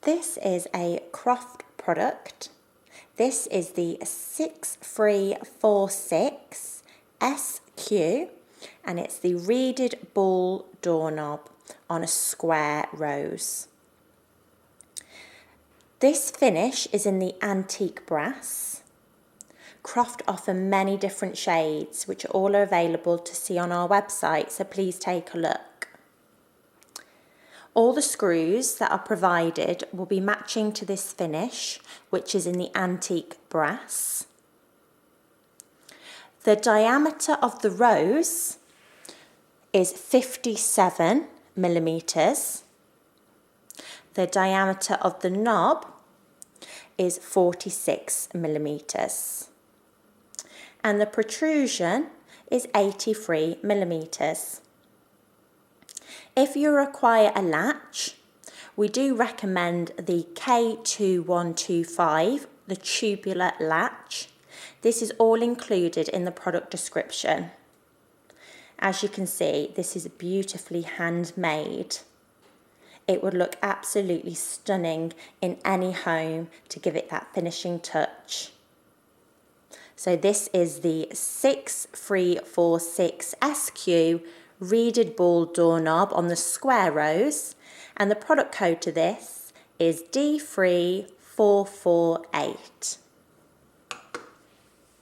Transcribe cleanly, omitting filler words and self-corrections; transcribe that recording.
This is a Croft product. This is the 6346 SQ and it's the reeded ball doorknob on a square rose. This finish is in the antique brass. Croft offer many different shades which all are available to see on our website, so please take a look. All the screws that are provided will be matching to this finish, which is in the antique brass. The diameter of the rose is 57 millimeters. The diameter of the knob is 46 millimeters. And the protrusion is 83 millimeters. If you require a latch, we do recommend the K2125, the tubular latch. This is all included in the product description. As you can see, this is beautifully handmade. It would look absolutely stunning in any home to give it that finishing touch. So this is the 6346 SQ reeded ball doorknob on the square rose, and the product code to this is D3448.